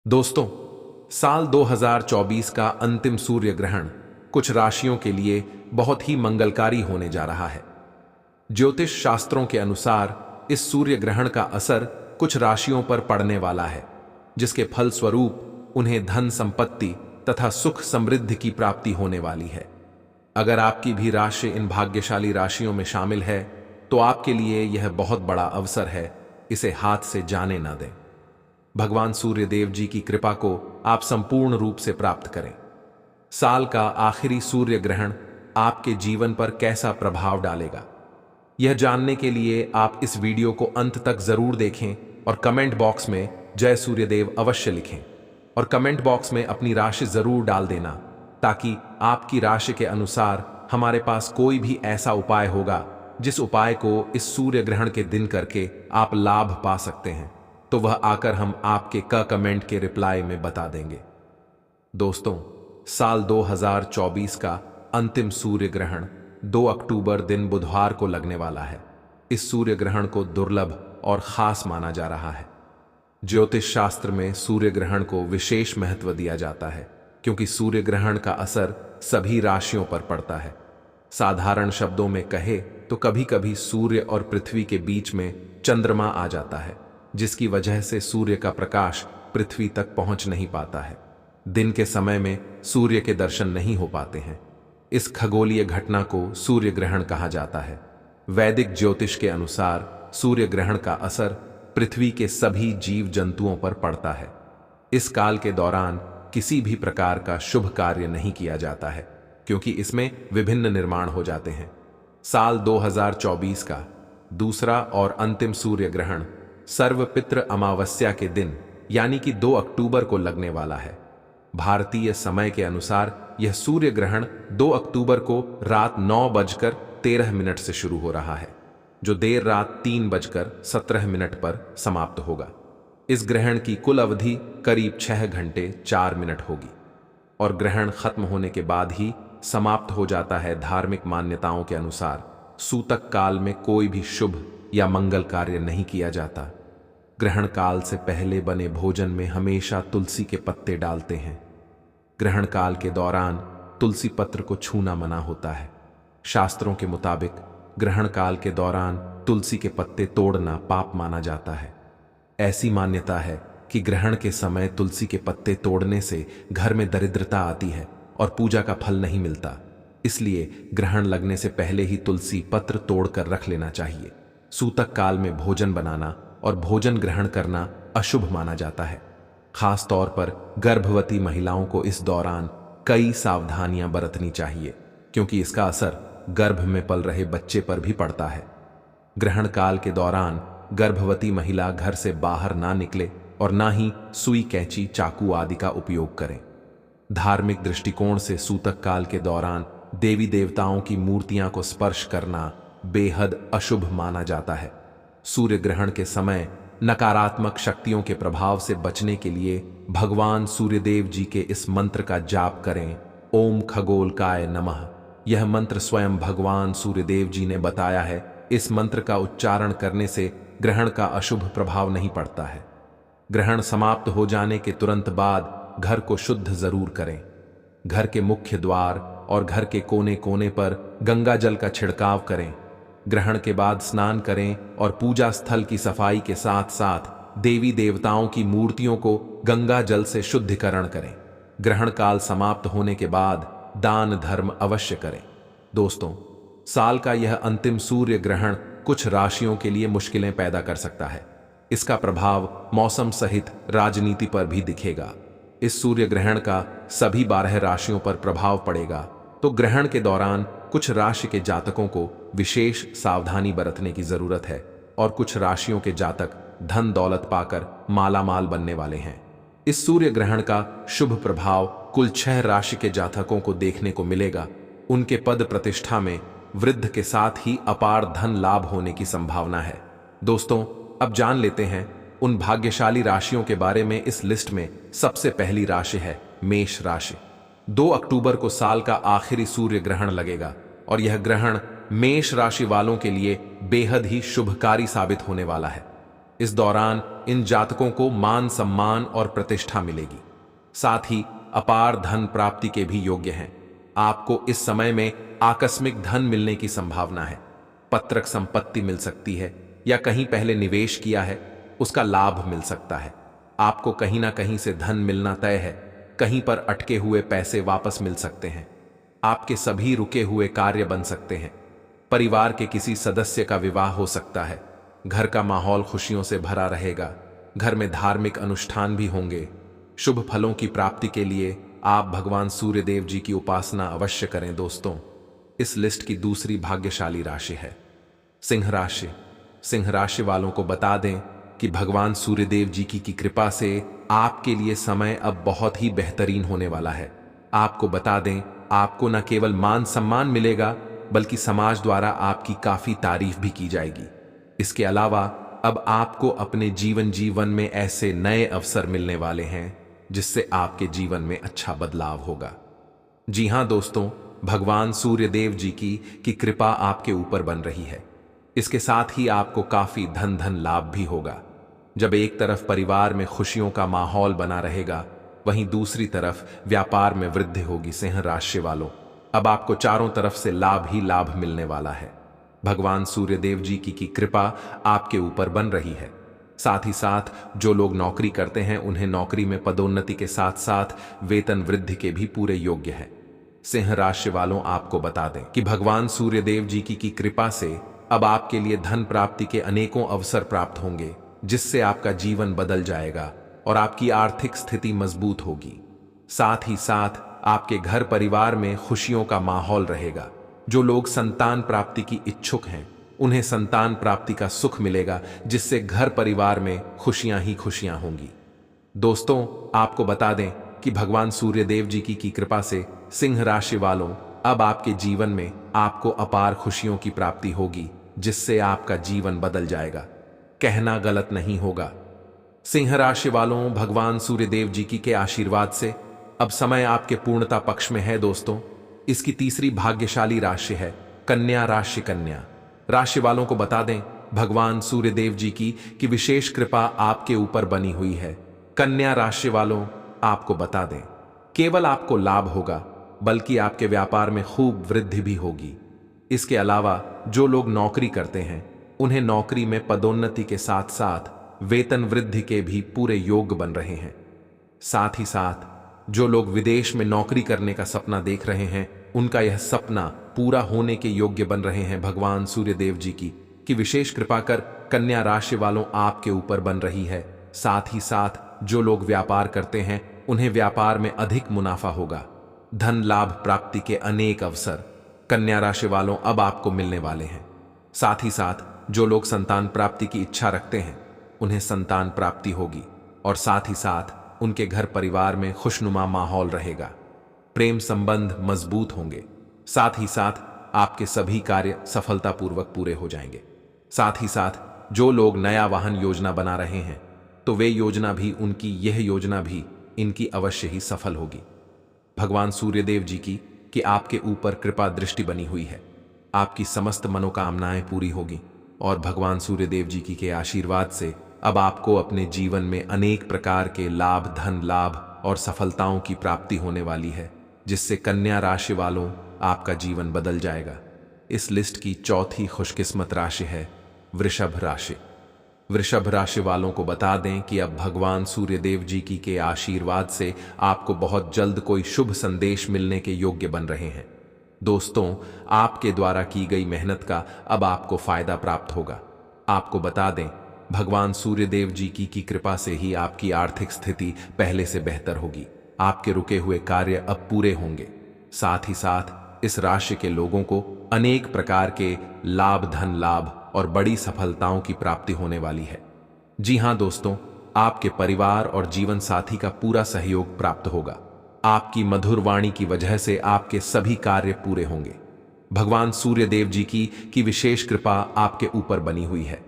दोस्तों, साल 2024 का अंतिम सूर्य ग्रहण कुछ राशियों के लिए बहुत ही मंगलकारी होने जा रहा है। ज्योतिष शास्त्रों के अनुसार इस सूर्य ग्रहण का असर कुछ राशियों पर पड़ने वाला है, जिसके फलस्वरूप उन्हें धन संपत्ति तथा सुख समृद्धि की प्राप्ति होने वाली है। अगर आपकी भी राशि इन भाग्यशाली राशियों में शामिल है, तो आपके लिए यह बहुत बड़ा अवसर है, इसे हाथ से जाने ना दें। भगवान सूर्य देव जी की कृपा को आप संपूर्ण रूप से प्राप्त करें। साल का आखिरी सूर्य ग्रहण आपके जीवन पर कैसा प्रभाव डालेगा, यह जानने के लिए आप इस वीडियो को अंत तक जरूर देखें और कमेंट बॉक्स में जय सूर्यदेव अवश्य लिखें और कमेंट बॉक्स में अपनी राशि जरूर डाल देना, ताकि आपकी राशि के अनुसार हमारे पास कोई भी ऐसा उपाय होगा जिस उपाय को इस सूर्य ग्रहण के दिन करके आप लाभ पा सकते हैं, तो वह आकर हम आपके कमेंट के रिप्लाई में बता देंगे। दोस्तों, साल 2024 का अंतिम सूर्य ग्रहण 2 अक्टूबर दिन बुधवार को लगने वाला है। इस सूर्य ग्रहण को दुर्लभ और खास माना जा रहा है। ज्योतिष शास्त्र में सूर्य ग्रहण को विशेष महत्व दिया जाता है, क्योंकि सूर्य ग्रहण का असर सभी राशियों पर पड़ता है। साधारण शब्दों में कहे तो कभी कभी सूर्य और पृथ्वी के बीच में चंद्रमा आ जाता है, जिसकी वजह से सूर्य का प्रकाश पृथ्वी तक पहुंच नहीं पाता है। दिन के समय में सूर्य के दर्शन नहीं हो पाते हैं। इस खगोलीय घटना को सूर्य ग्रहण कहा जाता है। वैदिक ज्योतिष के अनुसार सूर्य ग्रहण का असर पृथ्वी के सभी जीव जंतुओं पर पड़ता है। इस काल के दौरान किसी भी प्रकार का शुभ कार्य नहीं किया जाता है, क्योंकि इसमें विभिन्न निर्माण हो जाते हैं। साल 2024 का दूसरा और अंतिम सूर्य ग्रहण सर्वपित्र अमावस्या के दिन यानी कि 2 अक्टूबर को लगने वाला है। भारतीय समय के अनुसार यह सूर्य ग्रहण 2 अक्टूबर को रात 9:13 से शुरू हो रहा है, जो देर रात 3:17 पर समाप्त होगा। इस ग्रहण की कुल अवधि करीब 6 घंटे 4 मिनट होगी और ग्रहण खत्म होने के बाद ही समाप्त हो जाता है। धार्मिक मान्यताओं के अनुसार सूतक काल में कोई भी शुभ या मंगल कार्य नहीं किया जाता। ग्रहण काल से पहले बने भोजन में हमेशा तुलसी के पत्ते डालते हैं। ग्रहण काल के दौरान तुलसी पत्र को छूना मना होता है। शास्त्रों के मुताबिक ग्रहण काल के दौरान तुलसी के पत्ते तोड़ना पाप माना जाता है। ऐसी मान्यता है कि ग्रहण के समय तुलसी के पत्ते तोड़ने से घर में दरिद्रता आती है और पूजा का फल नहीं मिलता। इसलिए ग्रहण लगने से पहले ही तुलसी पत्र तोड़कर रख लेना चाहिए। सूतक काल में भोजन बनाना और भोजन ग्रहण करना अशुभ माना जाता है। खास तौर पर गर्भवती महिलाओं को इस दौरान कई सावधानियां बरतनी चाहिए, क्योंकि इसका असर गर्भ में पल रहे बच्चे पर भी पड़ता है। ग्रहण काल के दौरान गर्भवती महिला घर से बाहर ना निकले और ना ही सुई, कैंची, चाकू आदि का उपयोग करें। धार्मिक दृष्टिकोण से सूतक काल के दौरान देवी देवताओं की मूर्तियां को स्पर्श करना बेहद अशुभ माना जाता है। सूर्य ग्रहण के समय नकारात्मक शक्तियों के प्रभाव से बचने के लिए भगवान सूर्यदेव जी के इस मंत्र का जाप करें, ओम खगोलकाय नमः। यह मंत्र स्वयं भगवान सूर्यदेव जी ने बताया है। इस मंत्र का उच्चारण करने से ग्रहण का अशुभ प्रभाव नहीं पड़ता है। ग्रहण समाप्त हो जाने के तुरंत बाद घर को शुद्ध जरूर करें। घर के मुख्य द्वार और घर के कोने कोने पर गंगा जल का छिड़काव करें। ग्रहण के बाद स्नान करें और पूजा स्थल की सफाई के साथ साथ देवी देवताओं की मूर्तियों को गंगा जल से शुद्धिकरण करें। ग्रहण काल समाप्त होने के बाद दान धर्म अवश्य करें। दोस्तों, साल का यह अंतिम सूर्य ग्रहण कुछ राशियों के लिए मुश्किलें पैदा कर सकता है। इसका प्रभाव मौसम सहित राजनीति पर भी दिखेगा। इस सूर्य ग्रहण का सभी 12 राशियों पर प्रभाव पड़ेगा, तो ग्रहण के दौरान कुछ राशि के जातकों को विशेष सावधानी बरतने की जरूरत है और कुछ राशियों के जातक धन दौलत पाकर मालामाल बनने वाले हैं। इस सूर्य ग्रहण का शुभ प्रभाव कुल 6 राशि के जातकों को देखने को मिलेगा। उनके पद प्रतिष्ठा में वृद्धि के साथ ही अपार धन लाभ होने की संभावना है। दोस्तों, अब जान लेते हैं उन भाग्यशाली राशियों के बारे में। इस लिस्ट में सबसे पहली राशि है मेष राशि। 2 अक्टूबर को साल का आखिरी सूर्य ग्रहण लगेगा और यह ग्रहण मेष राशि वालों के लिए बेहद ही शुभकारी साबित होने वाला है। इस दौरान इन जातकों को मान सम्मान और प्रतिष्ठा मिलेगी। साथ ही अपार धन प्राप्ति के भी योग्य हैं। आपको इस समय में आकस्मिक धन मिलने की संभावना है। पत्रक संपत्ति मिल सकती है या कहीं पहले निवेश किया है उसका लाभ मिल सकता है। आपको कहीं ना कहीं से धन मिलना तय है। कहीं पर अटके हुए पैसे वापस मिल सकते हैं। आपके सभी रुके हुए कार्य बन सकते हैं। परिवार के किसी सदस्य का विवाह हो सकता है। घर का माहौल खुशियों से भरा रहेगा। घर में धार्मिक अनुष्ठान भी होंगे। शुभ फलों की प्राप्ति के लिए आप भगवान सूर्य देव जी की उपासना अवश्य करें। दोस्तों, इस लिस्ट की दूसरी भाग्यशाली राशि है सिंह राशि। सिंह राशि वालों को बता दें कि भगवान सूर्यदेव जी की कृपा से आपके लिए समय अब बहुत ही बेहतरीन होने वाला है। आपको बता दें, आपको न केवल मान सम्मान मिलेगा बल्कि समाज द्वारा आपकी काफी तारीफ भी की जाएगी। इसके अलावा अब आपको अपने जीवन में ऐसे नए अवसर मिलने वाले हैं जिससे आपके जीवन में अच्छा बदलाव होगा। जी हां दोस्तों, भगवान सूर्यदेव जी की कृपा आपके ऊपर बन रही है। इसके साथ ही आपको काफी धन लाभ भी होगा। जब एक तरफ परिवार में खुशियों का माहौल बना रहेगा, वहीं दूसरी तरफ व्यापार में वृद्धि होगी। सिंह राशि वालों, अब आपको चारों तरफ से लाभ ही लाभ मिलने वाला है। भगवान सूर्यदेव जी की कृपा आपके ऊपर बन रही है। साथ ही साथ जो लोग नौकरी करते हैं उन्हें नौकरी में पदोन्नति के साथ साथ वेतन वृद्धि के भी पूरे योग्य है। सिंह राशि वालों, आपको बता दें कि भगवान सूर्यदेव जी की कृपा से अब आपके लिए धन प्राप्ति के अनेकों अवसर प्राप्त होंगे, जिससे आपका जीवन बदल जाएगा और आपकी आर्थिक स्थिति मजबूत होगी। साथ ही साथ आपके घर परिवार में खुशियों का माहौल रहेगा। जो लोग संतान प्राप्ति की इच्छुक हैं उन्हें संतान प्राप्ति का सुख मिलेगा, जिससे घर परिवार में खुशियां ही खुशियां होंगी। दोस्तों, आपको बता दें कि भगवान सूर्यदेव जी की कृपा से सिंह राशि वालों, अब आपके जीवन में आपको अपार खुशियों की प्राप्ति होगी, जिससे आपका जीवन बदल जाएगा। कहना गलत नहीं होगा। सिंह राशि वालों, भगवान सूर्यदेव जी के आशीर्वाद से अब समय आपके पूर्णता पक्ष में है। दोस्तों, इसकी तीसरी भाग्यशाली राशि है कन्या राशि। कन्या राशि वालों को बता दें, भगवान सूर्यदेव जी की विशेष कृपा आपके ऊपर बनी हुई है। कन्या राशि वालों, आपको बता दें, केवल आपको लाभ होगा बल्कि आपके व्यापार में खूब वृद्धि भी होगी। इसके अलावा जो लोग नौकरी करते हैं उन्हें नौकरी में पदोन्नति के साथ साथ वेतन वृद्धि के भी पूरे योग बन रहे हैं। साथ ही साथ जो लोग विदेश में नौकरी करने का सपना देख रहे हैं उनका यह सपना पूरा होने के योग्य बन रहे हैं। भगवान सूर्यदेव जी की विशेष कृपा कर कन्या राशि वालों आपके ऊपर बन रही है। साथ ही साथ जो लोग व्यापार करते हैं उन्हें व्यापार में अधिक मुनाफा होगा। धन लाभ प्राप्ति के अनेक अवसर कन्या राशि वालों अब आपको मिलने वाले हैं। साथ ही साथ जो लोग संतान प्राप्ति की इच्छा रखते हैं उन्हें संतान प्राप्ति होगी और साथ ही साथ उनके घर परिवार में खुशनुमा माहौल रहेगा। प्रेम संबंध मजबूत होंगे। साथ ही साथ आपके सभी कार्य सफलतापूर्वक पूरे हो जाएंगे। साथ ही साथ जो लोग नया वाहन योजना बना रहे हैं तो वे योजना भी, उनकी यह योजना भी इनकी अवश्य ही सफल होगी। भगवान सूर्यदेव जी की आपके ऊपर कृपा दृष्टि बनी हुई है। आपकी समस्त मनोकामनाएं पूरी होगी और भगवान सूर्यदेव जी के आशीर्वाद से अब आपको अपने जीवन में अनेक प्रकार के लाभ, धन लाभ और सफलताओं की प्राप्ति होने वाली है, जिससे कन्या राशि वालों आपका जीवन बदल जाएगा। इस लिस्ट की चौथी खुशकिस्मत राशि है वृषभ राशि। वृषभ राशि वालों को बता दें कि अब भगवान सूर्यदेव जी के आशीर्वाद से आपको बहुत जल्द कोई शुभ संदेश मिलने के योग्य बन रहे हैं। दोस्तों, आपके द्वारा की गई मेहनत का अब आपको फायदा प्राप्त होगा। आपको बता दें, भगवान सूर्यदेव जी की कृपा से ही आपकी आर्थिक स्थिति पहले से बेहतर होगी। आपके रुके हुए कार्य अब पूरे होंगे। साथ ही साथ इस राशि के लोगों को अनेक प्रकार के लाभ, धन लाभ और बड़ी सफलताओं की प्राप्ति होने वाली है। जी हां दोस्तों, आपके परिवार और जीवन साथी का पूरा सहयोग प्राप्त होगा। आपकी मधुर वाणी की वजह से आपके सभी कार्य पूरे होंगे। भगवान सूर्यदेव जी की विशेष कृपा आपके ऊपर बनी हुई है,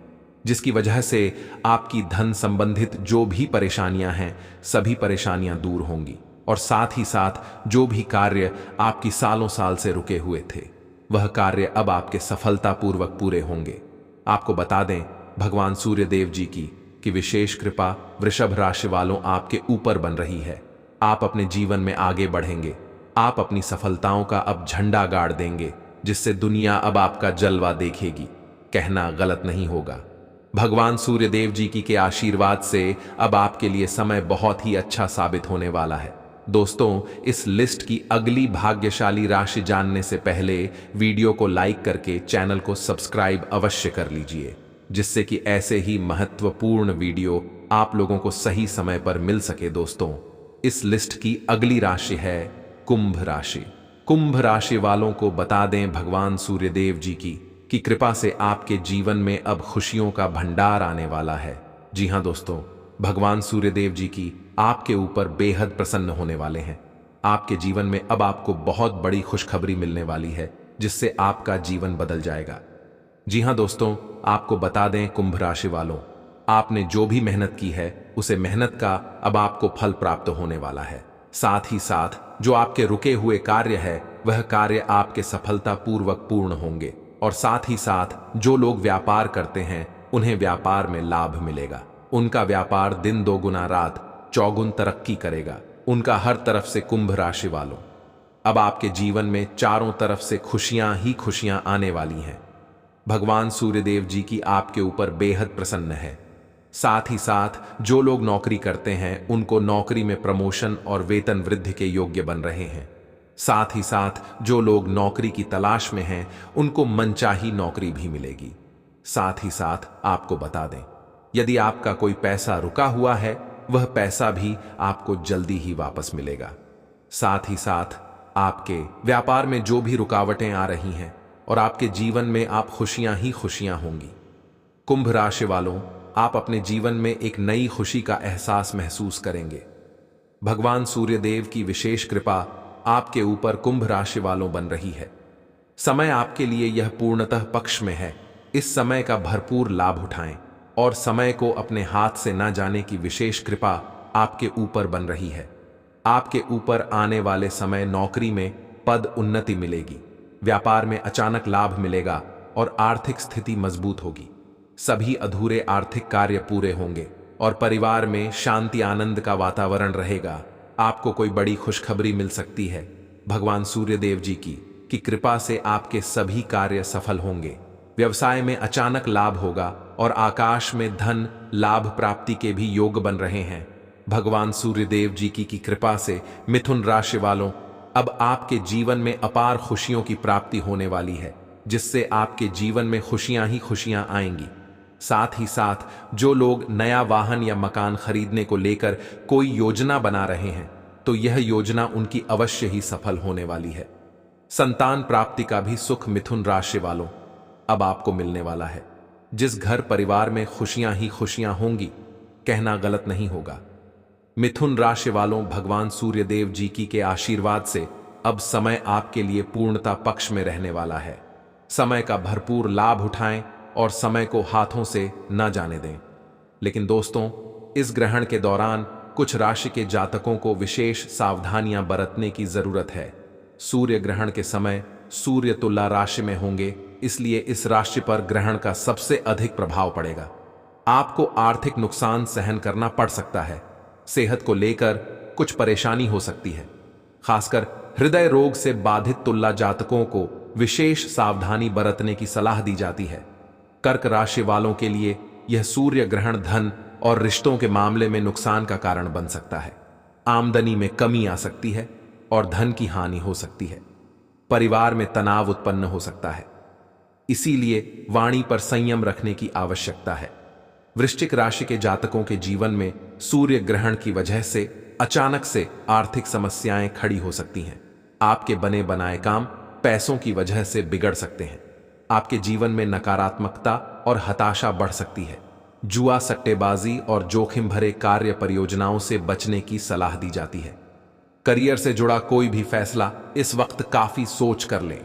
जिसकी वजह से आपकी धन संबंधित जो भी परेशानियां हैं सभी परेशानियां दूर होंगी और साथ ही साथ जो भी कार्य आपकी सालों साल से रुके हुए थे वह कार्य अब आपके सफलतापूर्वक पूरे होंगे। आपको बता दें, भगवान सूर्यदेव जी कि विशेष कृपा वृषभ राशि वालों आपके ऊपर बन रही है। आप अपने जीवन में आगे बढ़ेंगे। आप अपनी सफलताओं का अब झंडा गाड़ देंगे, जिससे दुनिया अब आपका जलवा देखेगी। कहना गलत नहीं होगा। भगवान सूर्यदेव जी की के आशीर्वाद से अब आपके लिए समय बहुत ही अच्छा साबित होने वाला है। दोस्तों, इस लिस्ट की अगली भाग्यशाली राशि जानने से पहले वीडियो को लाइक करके चैनल को सब्सक्राइब अवश्य कर लीजिए, जिससे कि ऐसे ही महत्वपूर्ण वीडियो आप लोगों को सही समय पर मिल सके। दोस्तों, इस लिस्ट की अगली राशि है कुंभ राशि। कुंभ राशि वालों को बता दें भगवान सूर्यदेव जी की कृपा से आपके जीवन में अब खुशियों का भंडार आने वाला है। जी हां दोस्तों, भगवान सूर्यदेव जी की आपके ऊपर बेहद प्रसन्न होने वाले हैं। आपके जीवन में अब आपको बहुत बड़ी खुशखबरी मिलने वाली है, जिससे आपका जीवन बदल जाएगा। जी हां दोस्तों, आपको बता दें कुंभ राशि वालों, आपने जो भी मेहनत की है उसे मेहनत का अब आपको फल प्राप्त होने वाला है। साथ ही साथ जो आपके रुके हुए कार्य है वह कार्य आपके सफलतापूर्वक पूर्ण होंगे, और साथ ही साथ जो लोग व्यापार करते हैं उन्हें व्यापार में लाभ मिलेगा। उनका व्यापार दिन दोगुना रात चौगुन तरक्की करेगा। उनका हर तरफ से कुंभ राशि वालों, अब आपके जीवन में चारों तरफ से खुशियां ही खुशियां आने वाली हैं। भगवान सूर्यदेव जी की आपके ऊपर बेहद प्रसन्न है। साथ ही साथ जो लोग नौकरी करते हैं उनको नौकरी में प्रमोशन और वेतन वृद्धि के योग्य बन रहे हैं। साथ ही साथ जो लोग नौकरी की तलाश में हैं उनको मनचाही नौकरी भी मिलेगी। साथ ही साथ आपको बता दें, यदि आपका कोई पैसा रुका हुआ है वह पैसा भी आपको जल्दी ही वापस मिलेगा। साथ ही साथ आपके व्यापार में जो भी रुकावटें आ रही हैं और आपके जीवन में आप खुशियां ही खुशियां होंगी। कुंभ राशि वालों, आप अपने जीवन में एक नई खुशी का एहसास महसूस करेंगे। भगवान सूर्यदेव की विशेष कृपा आपके ऊपर कुंभ राशि वालों बन रही है। समय आपके लिए यह पूर्णतः पक्ष में है। इस समय का भरपूर लाभ उठाएं और समय को अपने हाथ से ना जाने की विशेष कृपा आपके ऊपर बन रही है। आपके ऊपर आने वाले समय नौकरी में पद उन्नति मिलेगी, व्यापार में अचानक लाभ मिलेगा और आर्थिक स्थिति मजबूत होगी। सभी अधूरे आर्थिक कार्य पूरे होंगे और परिवार में शांति आनंद का वातावरण रहेगा। आपको कोई बड़ी खुशखबरी मिल सकती है। भगवान सूर्यदेव जी की कृपा से आपके सभी कार्य सफल होंगे। व्यवसाय में अचानक लाभ होगा और आकाश में धन लाभ प्राप्ति के भी योग बन रहे हैं। भगवान सूर्यदेव जी की कृपा से मिथुन राशि वालों, अब आपके जीवन में अपार खुशियों की प्राप्ति होने वाली है, जिससे आपके जीवन में खुशियां ही खुशियां आएंगी। साथ ही साथ जो लोग नया वाहन या मकान खरीदने को लेकर कोई योजना बना रहे हैं तो यह योजना उनकी अवश्य ही सफल होने वाली है। संतान प्राप्ति का भी सुख मिथुन राशि वालों अब आपको मिलने वाला है। जिस घर परिवार में खुशियां ही खुशियां होंगी, कहना गलत नहीं होगा। मिथुन राशि वालों, भगवान सूर्यदेव जी की के आशीर्वाद से अब समय आपके लिए पूर्णता पक्ष में रहने वाला है। समय का भरपूर लाभ उठाएं और समय को हाथों से न जाने दें। लेकिन दोस्तों, इस ग्रहण के दौरान कुछ राशि के जातकों को विशेष सावधानियां बरतने की जरूरत है। सूर्य ग्रहण के समय सूर्य तुला राशि में होंगे, इसलिए इस राशि पर ग्रहण का सबसे अधिक प्रभाव पड़ेगा। आपको आर्थिक नुकसान सहन करना पड़ सकता है। सेहत को लेकर कुछ परेशानी हो सकती है। खासकर हृदय रोग से बाधित तुला जातकों को विशेष सावधानी बरतने की सलाह दी जाती है। कर्क राशि वालों के लिए यह सूर्य ग्रहण धन और रिश्तों के मामले में नुकसान का कारण बन सकता है। आमदनी में कमी आ सकती है और धन की हानि हो सकती है। परिवार में तनाव उत्पन्न हो सकता है, इसीलिए वाणी पर संयम रखने की आवश्यकता है। वृश्चिक राशि के जातकों के जीवन में सूर्य ग्रहण की वजह से अचानक से आर्थिक समस्याएं खड़ी हो सकती हैं। आपके बने बनाए काम पैसों की वजह से बिगड़ सकते हैं। आपके जीवन में नकारात्मकता और हताशा बढ़ सकती है। जुआ, सट्टेबाजी और जोखिम भरे कार्य परियोजनाओं से बचने की सलाह दी जाती है। करियर से जुड़ा कोई भी फैसला इस वक्त काफी सोच कर लें।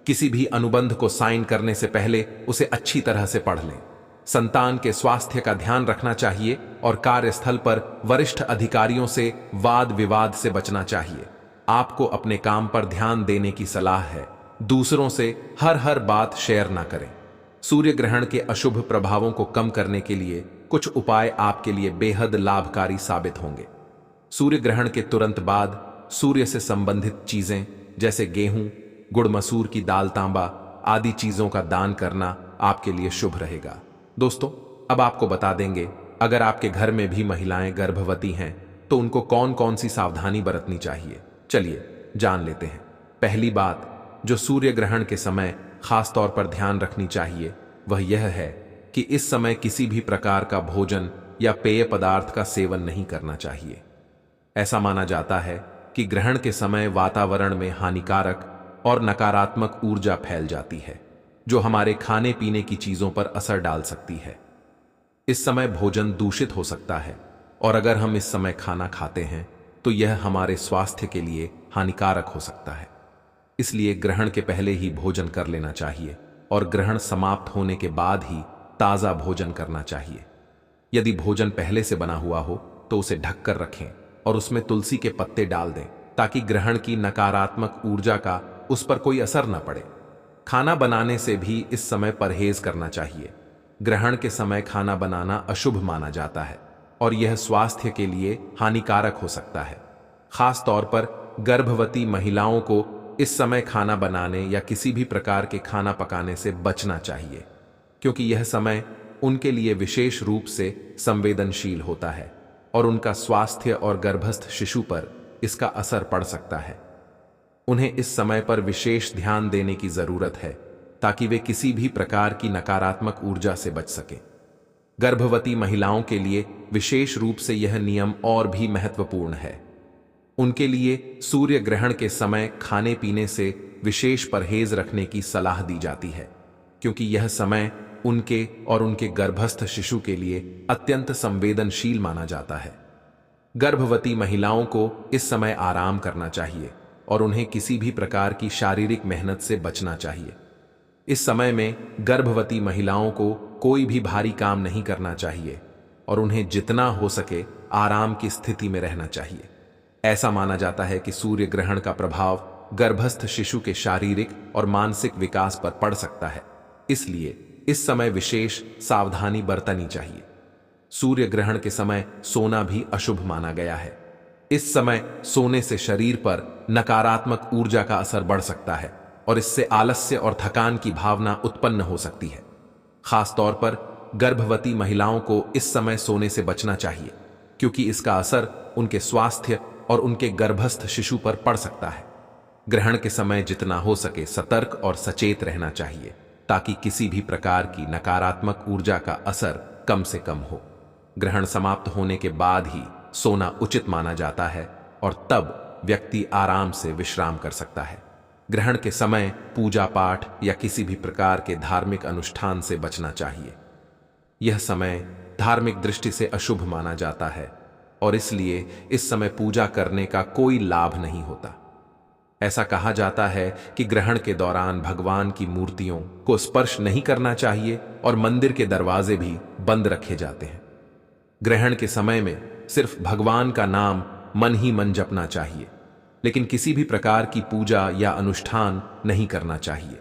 किसी भी अनुबंध को साइन करने से पहले उसे अच्छी तरह से पढ़ लें। संतान के स्वास्थ्य का ध्यान रखना चाहिए और कार्यस्थल पर वरिष्ठ अधिकारियों से वाद विवाद से बचना चाहिए। आपको अपने काम पर ध्यान देने की सलाह है। दूसरों से हर बात शेयर ना करें। सूर्य ग्रहण के अशुभ प्रभावों को कम करने के लिए कुछ उपाय आपके लिए बेहद लाभकारी साबित होंगे। सूर्य ग्रहण के तुरंत बाद सूर्य से संबंधित चीजें जैसे गेहूं, गुड़, मसूर की दाल, तांबा आदि चीजों का दान करना आपके लिए शुभ रहेगा। दोस्तों, अब आपको बता देंगे अगर आपके घर में भी महिलाएं गर्भवती हैं तो उनको कौन कौन सी सावधानी बरतनी चाहिए। चलिए जान लेते हैं। पहली बात जो सूर्य ग्रहण के समय खास तौर पर ध्यान रखनी चाहिए वह यह है कि इस समय किसी भी प्रकार का भोजन या पेय पदार्थ का सेवन नहीं करना चाहिए। ऐसा माना जाता है कि ग्रहण के समय वातावरण में हानिकारक और नकारात्मक ऊर्जा फैल जाती है जो हमारे खाने पीने की चीजों पर असर डाल सकती है। इस समय भोजन दूषित हो सकता है और अगर हम इस समय खाना खाते हैं तो यह हमारे स्वास्थ्य के लिए हानिकारक हो सकता है। इसलिए ग्रहण के पहले ही भोजन कर लेना चाहिए और ग्रहण समाप्त होने के बाद ही ताजा भोजन करना चाहिए। यदि भोजन पहले से बना हुआ हो तो उसे ढककर रखें और उसमें तुलसी के पत्ते डाल दें ताकि ग्रहण की नकारात्मक ऊर्जा का उस पर कोई असर न पड़े। खाना बनाने से भी इस समय परहेज करना चाहिए। ग्रहण के समय खाना बनाना अशुभ माना जाता है और यह स्वास्थ्य के लिए हानिकारक हो सकता है। खास तौर पर गर्भवती महिलाओं को इस समय खाना बनाने या किसी भी प्रकार के खाना पकाने से बचना चाहिए क्योंकि यह समय उनके लिए विशेष रूप से संवेदनशील होता है और उनका स्वास्थ्य और गर्भस्थ शिशु पर इसका असर पड़ सकता है। उन्हें इस समय पर विशेष ध्यान देने की जरूरत है ताकि वे किसी भी प्रकार की नकारात्मक ऊर्जा से बच सकें। गर्भवती महिलाओं के लिए विशेष रूप से यह नियम और भी महत्वपूर्ण है। उनके लिए सूर्य ग्रहण के समय खाने पीने से विशेष परहेज रखने की सलाह दी जाती है क्योंकि यह समय उनके और उनके गर्भस्थ शिशु के लिए अत्यंत संवेदनशील माना जाता है। गर्भवती महिलाओं को इस समय आराम करना चाहिए और उन्हें किसी भी प्रकार की शारीरिक मेहनत से बचना चाहिए। इस समय में गर्भवती महिलाओं को कोई भी भारी काम नहीं करना चाहिए और उन्हें जितना हो सके आराम की स्थिति में रहना चाहिए। ऐसा माना जाता है कि सूर्य ग्रहण का प्रभाव गर्भस्थ शिशु के शारीरिक और मानसिक विकास पर पड़ सकता है, इसलिए इस समय विशेष सावधानी बरतनी चाहिए। सूर्य ग्रहण के समय सोना भी अशुभ माना गया है। इस समय सोने से शरीर पर नकारात्मक ऊर्जा का असर बढ़ सकता है और इससे आलस्य और थकान की भावना उत्पन्न हो सकती है। खास तौर पर गर्भवती महिलाओं को इस समय सोने से बचना चाहिए क्योंकि इसका असर उनके स्वास्थ्य और उनके गर्भस्थ शिशु पर पड़ सकता है। ग्रहण के समय जितना हो सके सतर्क और सचेत रहना चाहिए ताकि किसी भी प्रकार की नकारात्मक ऊर्जा का असर कम से कम हो। ग्रहण समाप्त होने के बाद ही सोना उचित माना जाता है और तब व्यक्ति आराम से विश्राम कर सकता है। ग्रहण के समय पूजा पाठ या किसी भी प्रकार के धार्मिक अनुष्ठान से बचना चाहिए। यह समय धार्मिक दृष्टि से अशुभ माना जाता है और इसलिए इस समय पूजा करने का कोई लाभ नहीं होता। ऐसा कहा जाता है कि ग्रहण के दौरान भगवान की मूर्तियों को स्पर्श नहीं करना चाहिए और मंदिर के दरवाजे भी बंद रखे जाते हैं। ग्रहण के समय में सिर्फ भगवान का नाम मन ही मन जपना चाहिए, लेकिन किसी भी प्रकार की पूजा या अनुष्ठान नहीं करना चाहिए।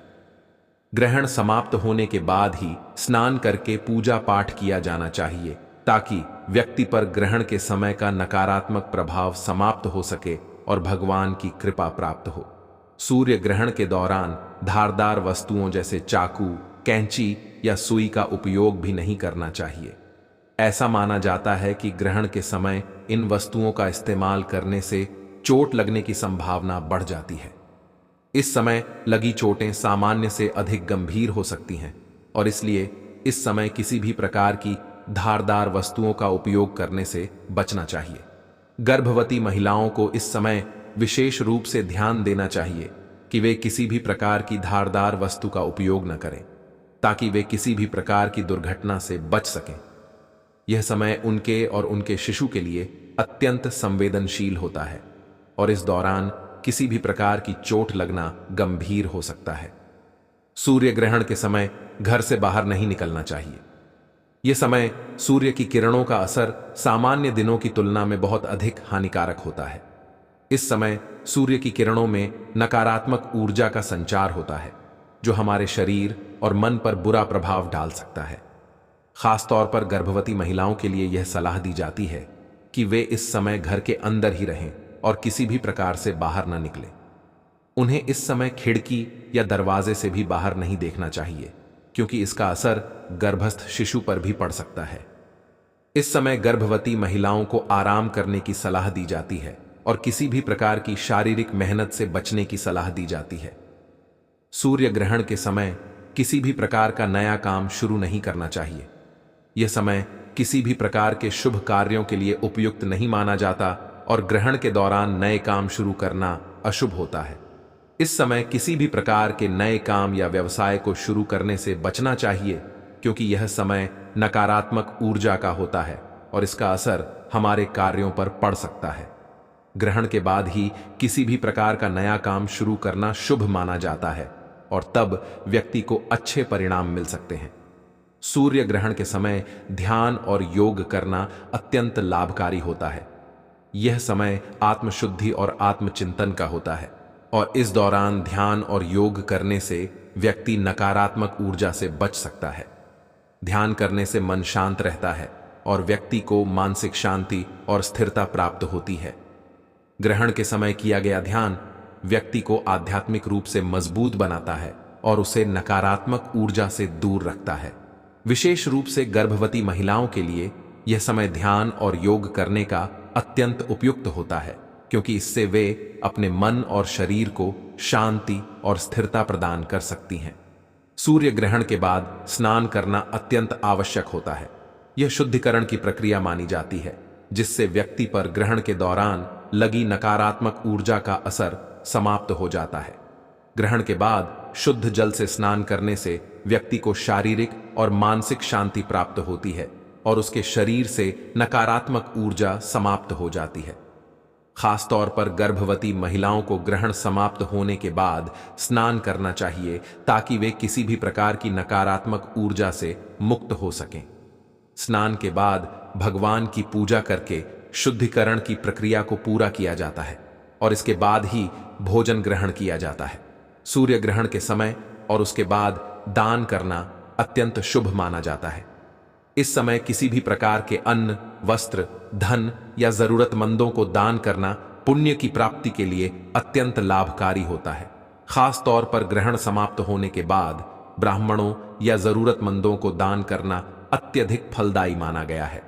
ग्रहण समाप्त होने के बाद ही स्नान करके पूजा पाठ किया जाना चाहिए ताकि व्यक्ति पर ग्रहण के समय का नकारात्मक प्रभाव समाप्त हो सके और भगवान की कृपा प्राप्त हो। सूर्य ग्रहण के दौरान धारदार वस्तुओं जैसे चाकू, कैंची या सुई का उपयोग भी नहीं करना चाहिए। ऐसा माना जाता है कि ग्रहण के समय इन वस्तुओं का इस्तेमाल करने से चोट लगने की संभावना बढ़ जाती है। इस समय लगी चोटें सामान्य से अधिक गंभीर हो सकती हैं और इसलिए इस समय किसी भी प्रकार की धारदार वस्तुओं का उपयोग करने से बचना चाहिए। गर्भवती महिलाओं को इस समय विशेष रूप से ध्यान देना चाहिए कि वे किसी भी प्रकार की धारदार वस्तु का उपयोग न करें ताकि वे किसी भी प्रकार की दुर्घटना से बच सकें। यह समय उनके और उनके शिशु के लिए अत्यंत संवेदनशील होता है और इस दौरान किसी भी प्रकार की चोट लगना गंभीर हो सकता है। सूर्य ग्रहण के समय घर से बाहर नहीं निकलना चाहिए। यह समय सूर्य की किरणों का असर सामान्य दिनों की तुलना में बहुत अधिक हानिकारक होता है। इस समय सूर्य की किरणों में नकारात्मक ऊर्जा का संचार होता है जो हमारे शरीर और मन पर बुरा प्रभाव डाल सकता है। खासतौर पर गर्भवती महिलाओं के लिए यह सलाह दी जाती है कि वे इस समय घर के अंदर ही रहें और किसी भी प्रकार से बाहर न निकलें। उन्हें इस समय खिड़की या दरवाजे से भी बाहर नहीं देखना चाहिए, क्योंकि इसका असर गर्भस्थ शिशु पर भी पड़ सकता है। इस समय गर्भवती महिलाओं को आराम करने की सलाह दी जाती है और किसी भी प्रकार की शारीरिक मेहनत से बचने की सलाह दी जाती है। सूर्य ग्रहण के समय किसी भी प्रकार का नया काम शुरू नहीं करना चाहिए। यह समय किसी भी प्रकार के शुभ कार्यों के लिए उपयुक्त नहीं माना जाता और ग्रहण के दौरान नए काम शुरू करना अशुभ होता है। इस समय किसी भी प्रकार के नए काम या व्यवसाय को शुरू करने से बचना चाहिए, क्योंकि यह समय नकारात्मक ऊर्जा का होता है और इसका असर हमारे कार्यों पर पड़ सकता है। ग्रहण के बाद ही किसी भी प्रकार का नया काम शुरू करना शुभ माना जाता है और तब व्यक्ति को अच्छे परिणाम मिल सकते हैं। सूर्य ग्रहण के समय ध्यान और योग करना अत्यंत लाभकारी होता है। यह समय आत्मशुद्धि और आत्मचिंतन का होता है और इस दौरान ध्यान और योग करने से व्यक्ति नकारात्मक ऊर्जा से बच सकता है। ध्यान करने से मन शांत रहता है और व्यक्ति को मानसिक शांति और स्थिरता प्राप्त होती है। ग्रहण के समय किया गया ध्यान व्यक्ति को आध्यात्मिक रूप से मजबूत बनाता है और उसे नकारात्मक ऊर्जा से दूर रखता है। विशेष रूप से गर्भवती महिलाओं के लिए यह समय ध्यान और योग करने का अत्यंत उपयुक्त होता है, क्योंकि इससे वे अपने मन और शरीर को शांति और स्थिरता प्रदान कर सकती हैं। सूर्य ग्रहण के बाद स्नान करना अत्यंत आवश्यक होता है। यह शुद्धिकरण की प्रक्रिया मानी जाती है, जिससे व्यक्ति पर ग्रहण के दौरान लगी नकारात्मक ऊर्जा का असर समाप्त हो जाता है। ग्रहण के बाद शुद्ध जल से स्नान करने से व्यक्ति को शारीरिक और मानसिक शांति प्राप्त होती है और उसके शरीर से नकारात्मक ऊर्जा समाप्त हो जाती है। खासतौर पर गर्भवती महिलाओं को ग्रहण समाप्त होने के बाद स्नान करना चाहिए, ताकि वे किसी भी प्रकार की नकारात्मक ऊर्जा से मुक्त हो सकें। स्नान के बाद भगवान की पूजा करके शुद्धिकरण की प्रक्रिया को पूरा किया जाता है और इसके बाद ही भोजन ग्रहण किया जाता है। सूर्य ग्रहण के समय और उसके बाद दान करना अत्यंत शुभ माना जाता है। इस समय किसी भी प्रकार के अन्न, वस्त्र, धन या जरूरतमंदों को दान करना पुण्य की प्राप्ति के लिए अत्यंत लाभकारी होता है। खास तौर पर ग्रहण समाप्त होने के बाद ब्राह्मणों या जरूरतमंदों को दान करना अत्यधिक फलदायी माना गया है।